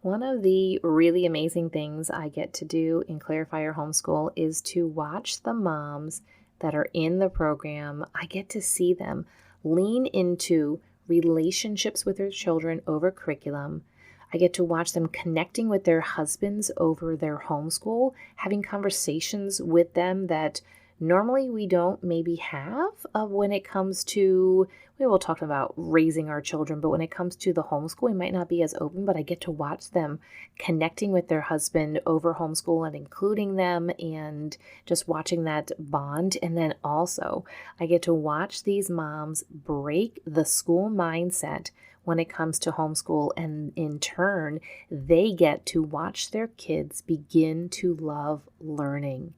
One of the really amazing things I get to do in Clarify Your Homeschool is to watch the moms that are in the program. I get to see them lean into relationships with their children over curriculum. I get to watch them connecting with their husbands over their homeschool, having conversations with them that normally we don't maybe have when it comes to, we will talk about raising our children, but when it comes to the homeschool, we might not be as open, but I get to watch them connecting with their husband over homeschool and including them and just watching that bond. And then also I get to watch these moms break the school mindset when it comes to homeschool, and in turn, they get to watch their kids begin to love learning.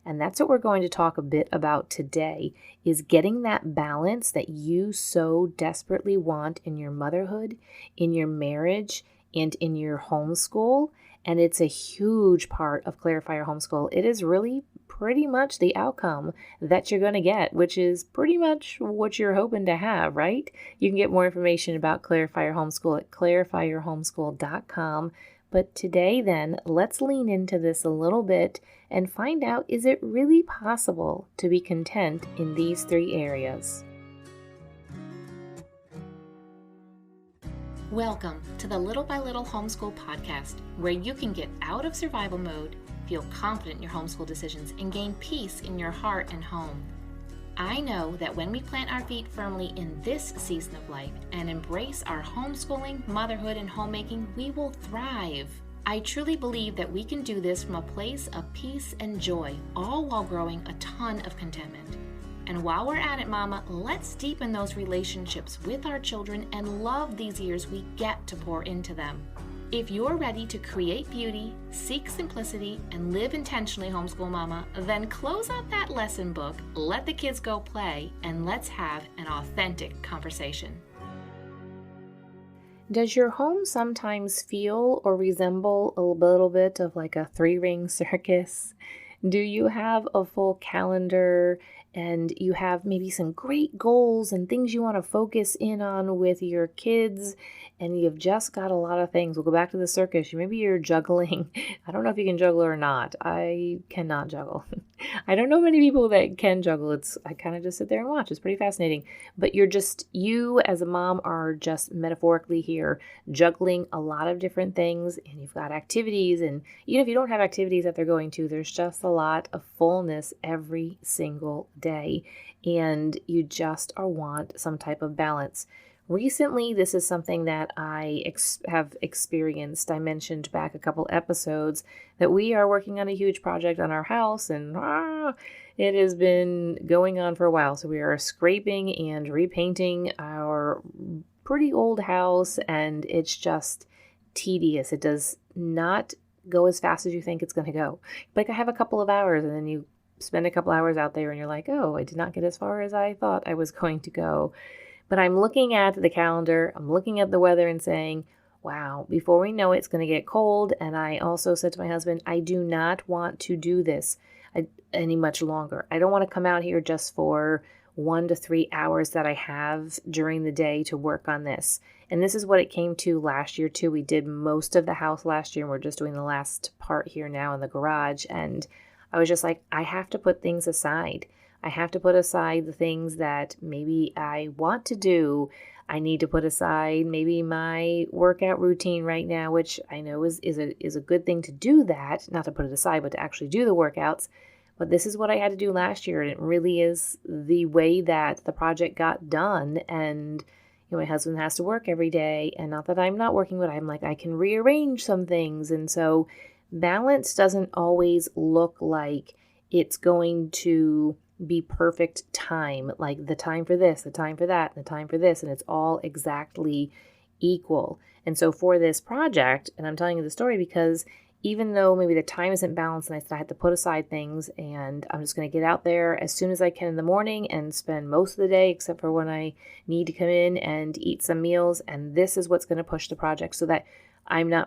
And that's what we're going to talk a bit about today, is getting that balance that you so desperately want in your motherhood, in your marriage, and in your homeschool. And it's a huge part of Clarify Your Homeschool. It is really pretty much the outcome that you're going to get, which is pretty much what you're hoping to have, right? You can get more information about Clarify Your Homeschool at clarifyyourhomeschool.com. But today then, let's lean into this a little bit and find out, is it really possible to be content in these three areas? Welcome to the Little by Little Homeschool Podcast, where you can get out of survival mode, feel confident in your homeschool decisions, and gain peace in your heart and home. I know that when we plant our feet firmly in this season of life and embrace our homeschooling, motherhood, and homemaking, we will thrive. I truly believe that we can do this from a place of peace and joy, all while growing a ton of contentment. And while we're at it, Mama, let's deepen those relationships with our children and love these years we get to pour into them. If you're ready to create beauty, seek simplicity, and live intentionally, homeschool mama, then close out that lesson book, let the kids go play, and let's have an authentic conversation. Does your home sometimes feel or resemble a little bit of like a three-ring circus? Do you have a full calendar and you have maybe some great goals and things you want to focus in on with your kids, and you've just got a lot of things? We'll go back to the circus. Maybe you're juggling. I don't know if you can juggle or not. I cannot juggle. I don't know many people that can juggle. I kind of just sit there and watch. It's pretty fascinating. But you as a mom are just metaphorically here juggling a lot of different things, and you've got activities, and even if you don't have activities that they're going to, there's just a lot of fullness every single day, and you just want some type of balance. Recently, this is something that I have experienced. I mentioned back a couple episodes that we are working on a huge project on our house, and it has been going on for a while. So we are scraping and repainting our pretty old house, and it's just tedious. It does not go as fast as you think it's going to go. Like, I have a couple of hours, and then you spend a couple hours out there, and you're like, oh, I did not get as far as I thought I was going to go. But I'm looking at the calendar, I'm looking at the weather and saying, wow, before we know it, it's going to get cold. And I also said to my husband, I do not want to do this any much longer. I don't want to come out here just for 1 to 3 hours that I have during the day to work on this. And this is what it came to last year too. We did most of the house last year, and we're just doing the last part here now in the garage. And I was just like, I have to put things aside. I have to put aside the things that maybe I want to do. I need to put aside maybe my workout routine right now, which I know is a good thing to do that, not to put it aside, but to actually do the workouts. But this is what I had to do last year, and it really is the way that the project got done. And my husband has to work every day, and not that I'm not working, but I'm like, I can rearrange some things. And so balance doesn't always look like it's going to be perfect time, like the time for this, the time for that, the time for this, and it's all exactly equal. And so for this project, and I'm telling you the story because even though maybe the time isn't balanced, and I said I had to put aside things, and I'm just going to get out there as soon as I can in the morning and spend most of the day, except for when I need to come in and eat some meals, and this is what's going to push the project so that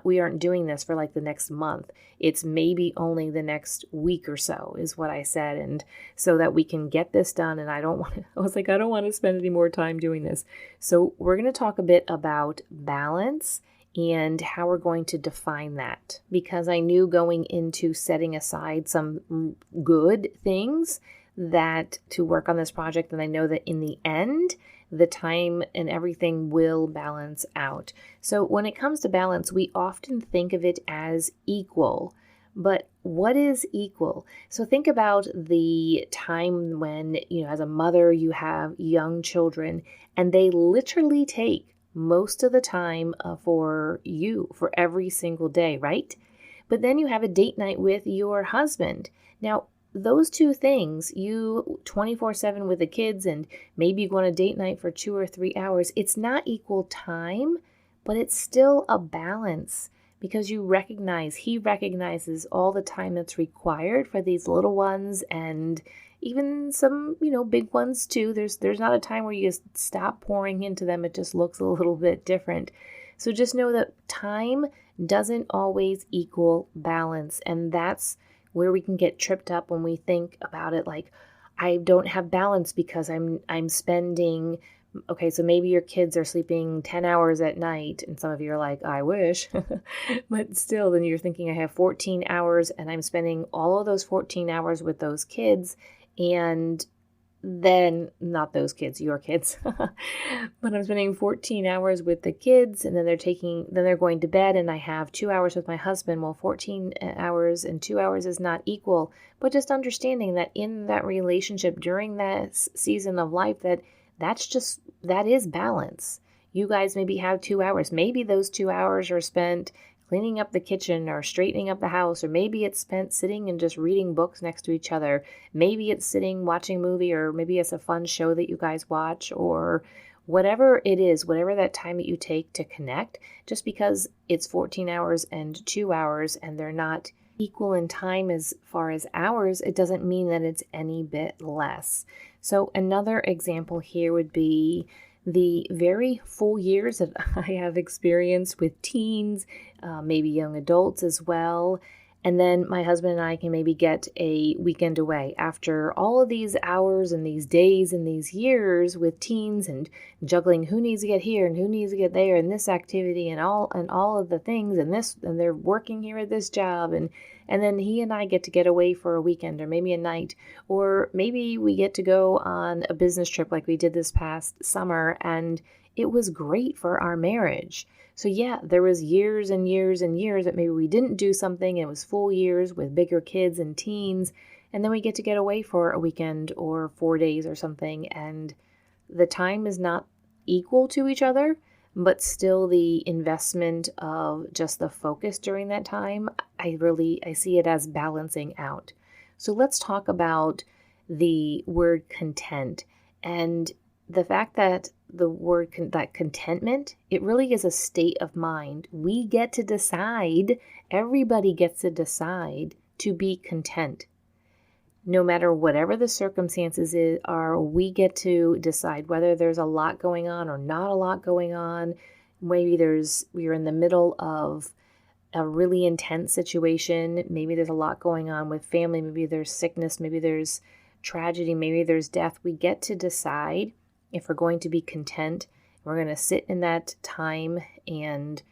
we aren't doing this for like the next month. It's maybe only the next week or so is what I said. And so that we can get this done. And I don't want to spend any more time doing this. So we're going to talk a bit about balance and how we're going to define that. Because I knew going into setting aside some good things that to work on this project, and I know that in the end, the time and everything will balance out. So when it comes to balance, we often think of it as equal. But what is equal? So think about the time when, as a mother, you have young children and they literally take most of the time for you for every single day, right? But then you have a date night with your husband. Now, those two things, you 24/7 with the kids and maybe you go on a date night for 2 or 3 hours, it's not equal time, but it's still a balance because he recognizes all the time that's required for these little ones and even some, big ones too. There's not a time where you just stop pouring into them. It just looks a little bit different. So just know that time doesn't always equal balance, and that's where we can get tripped up when we think about it like, I don't have balance because I'm spending, okay, so maybe your kids are sleeping 10 hours at night, and some of you are like, I wish, but still, then you're thinking I have 14 hours and I'm spending all of those 14 hours with those kids, and then not those kids, your kids, but I'm spending 14 hours with the kids and then they're going to bed and I have 2 hours with my husband. Well, 14 hours and 2 hours is not equal, but just understanding that in that relationship during that season of life, that is balance. You guys maybe have 2 hours. Maybe those 2 hours are spent cleaning up the kitchen or straightening up the house, or maybe it's spent sitting and just reading books next to each other. Maybe it's sitting watching a movie, or maybe it's a fun show that you guys watch, or whatever it is, whatever that time that you take to connect. Just because it's 14 hours and 2 hours and they're not equal in time as far as hours, it doesn't mean that it's any bit less. So another example here would be the very full years that I have experienced with teens, maybe young adults as well. And then my husband and I can maybe get a weekend away after all of these hours and these days and these years with teens and juggling who needs to get here and who needs to get there and this activity and all of the things and this, and they're working here at this job, and then he and I get to get away for a weekend or maybe a night, or maybe we get to go on a business trip like we did this past summer, and it was great for our marriage. So yeah, there was years and years and years that maybe we didn't do something. It was full years with bigger kids and teens. And then we get to get away for a weekend or 4 days or something. And the time is not equal to each other, but still the investment of just the focus during that time, I see it as balancing out. So let's talk about the word content and the fact that the word that contentment, it really is a state of mind. We get to decide, everybody gets to decide to be content. No matter whatever the circumstances are, we get to decide whether there's a lot going on or not a lot going on. Maybe we're in the middle of a really intense situation. Maybe there's a lot going on with family. Maybe there's sickness. Maybe there's tragedy. Maybe there's death. We get to decide if we're going to be content. We're going to sit in that time, and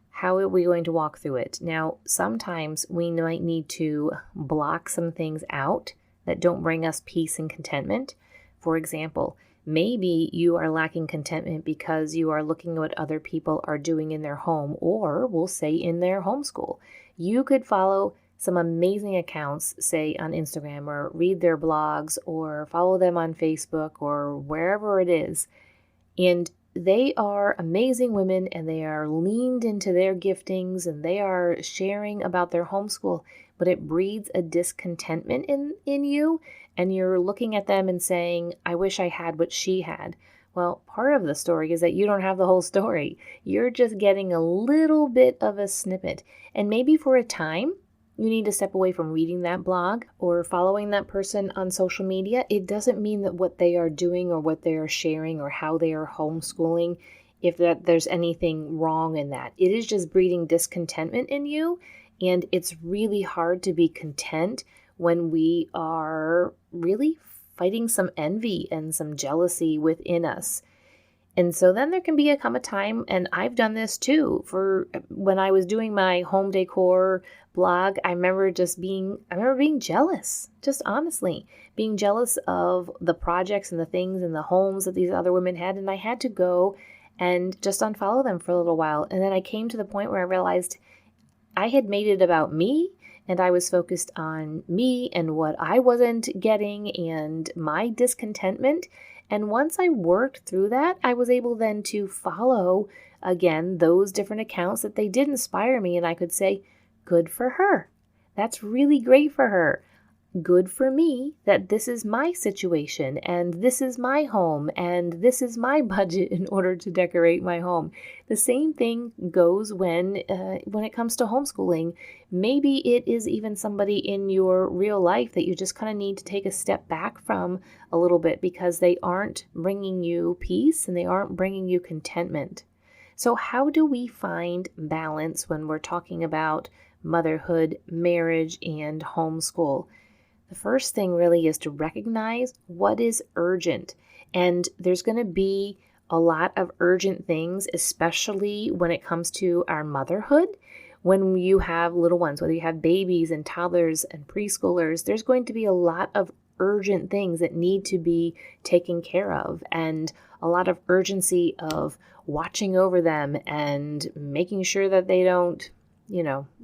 how are we going to walk through it? Now, sometimes we might need to block some things out that don't bring us peace and contentment. For example, maybe you are lacking contentment because you are looking at what other people are doing in their home, or we'll say in their homeschool. You could follow some amazing accounts, say on Instagram, or read their blogs, or follow them on Facebook, or wherever it is. And they are amazing women, and they are leaned into their giftings, and they are sharing about their homeschool, but it breeds a discontentment in you, and you're looking at them and saying, I wish I had what she had. Well, part of the story is that you don't have the whole story. You're just getting a little bit of a snippet. And maybe for a time, you need to step away from reading that blog or following that person on social media. It doesn't mean that what they are doing or what they are sharing or how they are homeschooling, there's anything wrong in that. It is just breeding discontentment in you, and it's really hard to be content when we are really fighting some envy and some jealousy within us. And so then there can come a time, and I've done this too, for when I was doing my home decor blog, I remember being jealous, just honestly, being jealous of the projects and the things and the homes that these other women had. And I had to go and just unfollow them for a little while. And then I came to the point where I realized I had made it about me, and I was focused on me and what I wasn't getting and my discontentment. And once I worked through that, I was able then to follow again those different accounts that they did inspire me. And I could say, good for her. That's really great for her. Good for me that this is my situation and this is my home and this is my budget in order to decorate my home. The same thing goes when it comes to homeschooling. Maybe it is even somebody in your real life that you just kind of need to take a step back from a little bit because they aren't bringing you peace and they aren't bringing you contentment. So how do we find balance when we're talking about motherhood, marriage, and homeschool? The first thing really is to recognize what is urgent. And there's going to be a lot of urgent things, especially when it comes to our motherhood. When you have little ones, whether you have babies and toddlers and preschoolers, there's going to be a lot of urgent things that need to be taken care of, and a lot of urgency of watching over them and making sure that they don't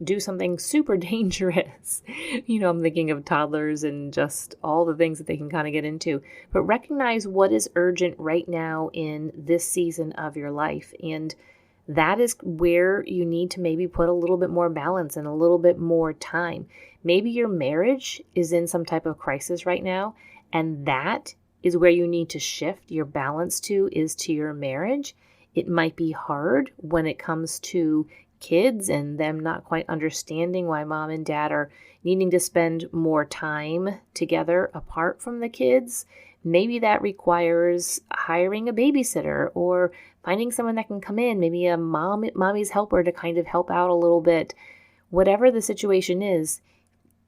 do something super dangerous. I'm thinking of toddlers and just all the things that they can kind of get into. But recognize what is urgent right now in this season of your life. And that is where you need to maybe put a little bit more balance and a little bit more time. Maybe your marriage is in some type of crisis right now, and that is where you need to shift your balance to your marriage. It might be hard when it comes to kids and them not quite understanding why mom and dad are needing to spend more time together apart from the kids. Maybe that requires hiring a babysitter or finding someone that can come in, maybe a mommy's helper to kind of help out a little bit. Whatever the situation is,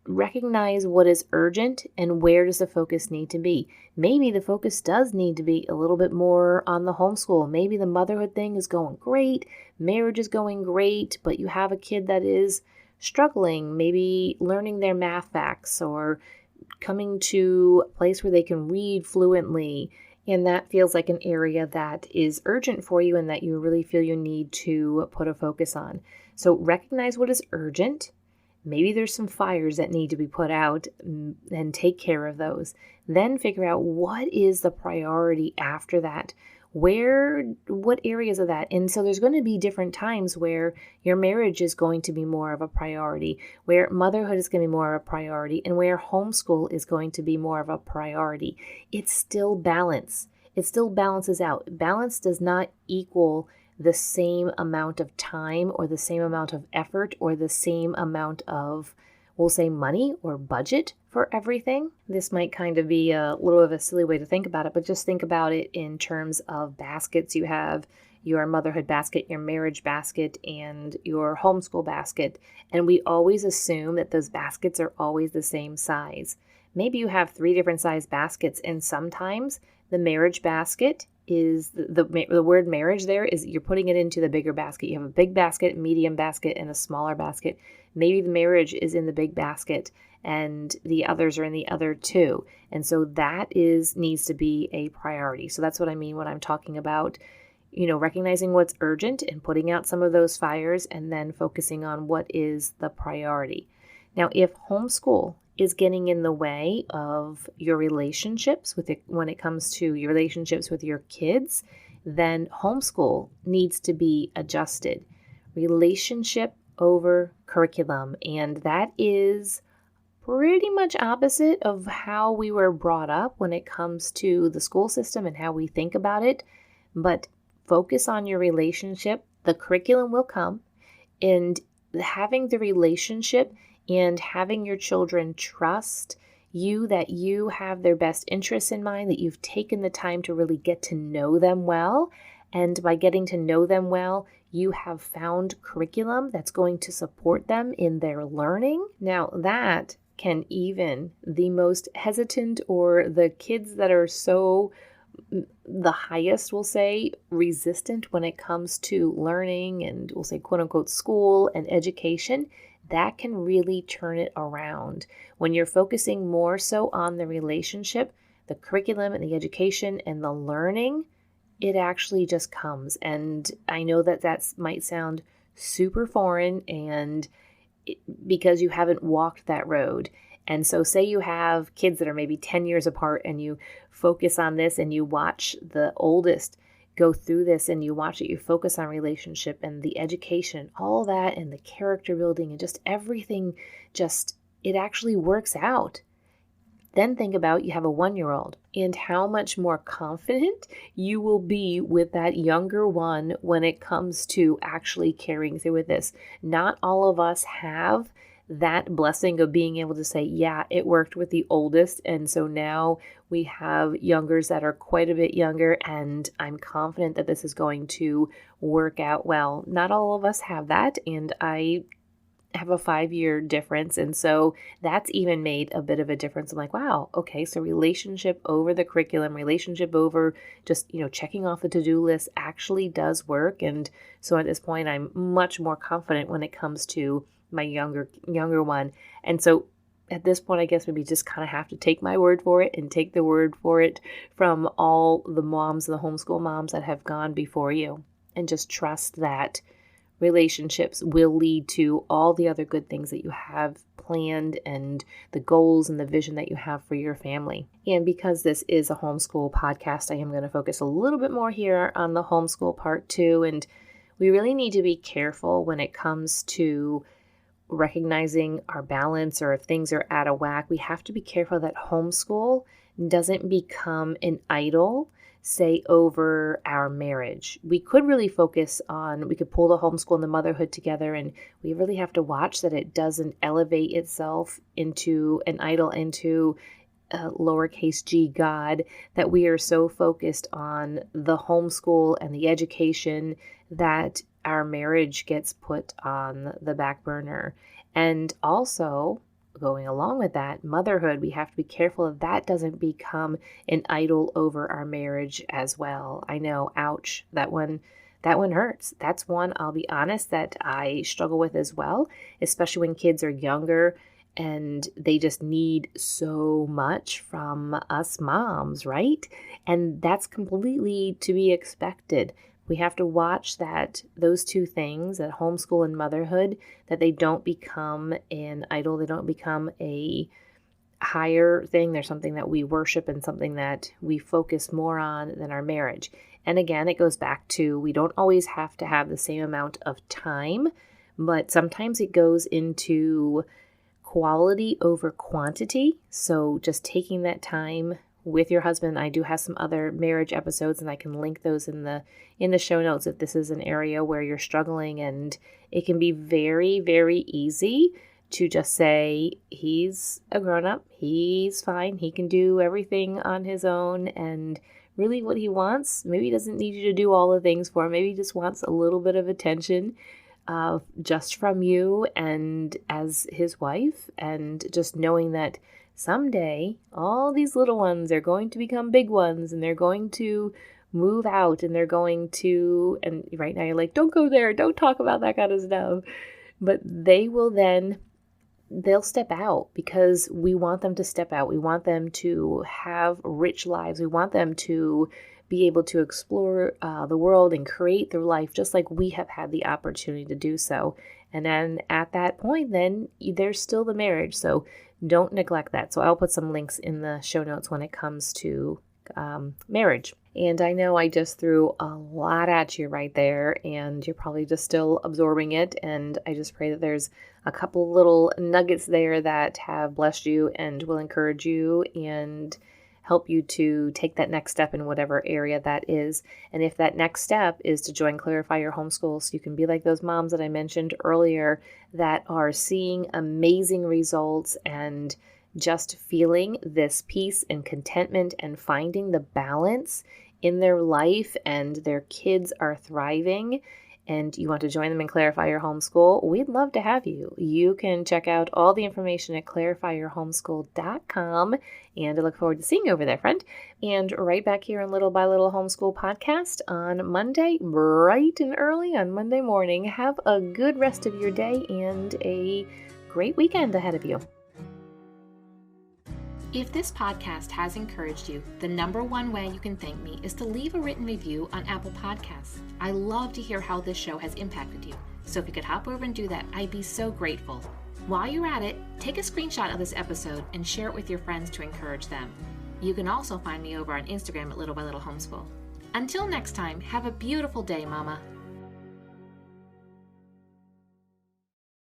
recognize what is urgent and where does the focus need to be. Maybe the focus does need to be a little bit more on the homeschool. Maybe the motherhood thing is going great, marriage is going great, but you have a kid that is struggling, maybe learning their math facts or coming to a place where they can read fluently. And that feels like an area that is urgent for you and that you really feel you need to put a focus on. So recognize what is urgent. Maybe there's some fires that need to be put out and take care of those. Then figure out what is the priority after that. What areas of that? And so there's going to be different times where your marriage is going to be more of a priority, where motherhood is going to be more of a priority, and where homeschool is going to be more of a priority. It's still balance. It still balances out. Balance does not equal the same amount of time or the same amount of effort or the same amount of, we'll say, money or budget for everything. This might kind of be a little of a silly way to think about it, but just think about it in terms of baskets. You have your motherhood basket, your marriage basket, and your homeschool basket. And we always assume that those baskets are always the same size. Maybe you have 3 different size baskets, and sometimes the marriage basket is the word marriage there is you're putting it into the bigger basket. You have a big basket, medium basket, and a smaller basket. Maybe the marriage is in the big basket and the others are in the other 2. And so that needs to be a priority. So that's what I mean when I'm talking about, recognizing what's urgent and putting out some of those fires and then focusing on what is the priority. Now, if homeschool is getting in the way of your relationships when it comes to your relationships with your kids, then homeschool needs to be adjusted. Relationship over curriculum. And that is pretty much opposite of how we were brought up when it comes to the school system and how we think about it. But focus on your relationship. The curriculum will come, and having the relationship and having your children trust you, that you have their best interests in mind, that you've taken the time to really get to know them well. And by getting to know them well, you have found curriculum that's going to support them in their learning. Now, that can even the most hesitant or the kids that are so the highest, we'll say, resistant when it comes to learning and we'll say quote unquote school and education, that can really turn it around. When you're focusing more so on the relationship, the curriculum and the education and the learning, it actually just comes. And I know that might sound super foreign and because you haven't walked that road. And so say you have kids that are maybe 10 years apart and you focus on this and you watch the oldest go through this and you watch it, you focus on relationship and the education, all that, and the character building and just everything, it actually works out. Then think about you have a 1-year-old and how much more confident you will be with that younger one when it comes to actually carrying through with this. Not all of us have that blessing of being able to say, yeah, it worked with the oldest. And so now we have youngers that are quite a bit younger, and I'm confident that this is going to work out well. Not all of us have that, and I have a 5-year difference. And so that's even made a bit of a difference. I'm like, wow, okay, so relationship over the curriculum, relationship over just, checking off the to-do list actually does work. And so at this point, I'm much more confident when it comes to my younger one. And so at this point, I guess maybe just kind of have to take my word for it and take the word for it from all the moms, the homeschool moms that have gone before you, and just trust that relationships will lead to all the other good things that you have planned and the goals and the vision that you have for your family. And because this is a homeschool podcast, I am going to focus a little bit more here on the homeschool part too. And we really need to be careful when it comes to recognizing our balance, or if things are out of whack. We have to be careful that homeschool doesn't become an idol, say, over our marriage. We could really focus on, we could pull the homeschool and the motherhood together, and we really have to watch that it doesn't elevate itself into an idol, into a lowercase g God, that we are so focused on the homeschool and the education that our marriage gets put on the back burner. And also, going along with that, motherhood, we have to be careful that doesn't become an idol over our marriage as well. I know, ouch, that one hurts. That's one, I'll be honest, that I struggle with as well, especially when kids are younger and they just need so much from us moms, right? And that's completely to be expected. We have to watch that those two things, that homeschool and motherhood, that they don't become an idol. They don't become a higher thing. They're something that we worship and something that we focus more on than our marriage. And again, it goes back to, we don't always have to have the same amount of time, but sometimes it goes into quality over quantity. So just taking that time with your husband. I do have some other marriage episodes, and I can link those in the show notes if this is an area where you're struggling. And it can be very, very easy to just say, he's a grown-up, he's fine, he can do everything on his own, and really what he wants, maybe he doesn't need you to do all the things for him, maybe he just wants a little bit of attention just from you and as his wife, and just knowing that someday all these little ones are going to become big ones, and they're going to move out, and they're going to, and right now you're like, don't go there, don't talk about that kind of stuff, but they'll step out because we want them to step out. We want them to have rich lives. We want them to be able to explore the world and create their life just like we have had the opportunity to do so. And then at that point, then there's still the marriage. So don't neglect that. So I'll put some links in the show notes when it comes to marriage. And I know I just threw a lot at you right there, and you're probably just still absorbing it. And I just pray that there's a couple little nuggets there that have blessed you and will encourage you and help you to take that next step in whatever area that is. And if that next step is to join Clarify Your Homeschool, so you can be like those moms that I mentioned earlier that are seeing amazing results and just feeling this peace and contentment and finding the balance in their life, and their kids are thriving, and you want to join them in Clarify Your Homeschool, we'd love to have you. You can check out all the information at clarifyyourhomeschool.com, and I look forward to seeing you over there, friend. And right back here on Little by Little Homeschool Podcast on Monday, bright and early on Monday morning. Have a good rest of your day and a great weekend ahead of you. If this podcast has encouraged you, the number one way you can thank me is to leave a written review on Apple Podcasts. I love to hear how this show has impacted you, so if you could hop over and do that, I'd be so grateful. While you're at it, take a screenshot of this episode and share it with your friends to encourage them. You can also find me over on Instagram at Little by Little Homeschool. Until next time, have a beautiful day, Mama.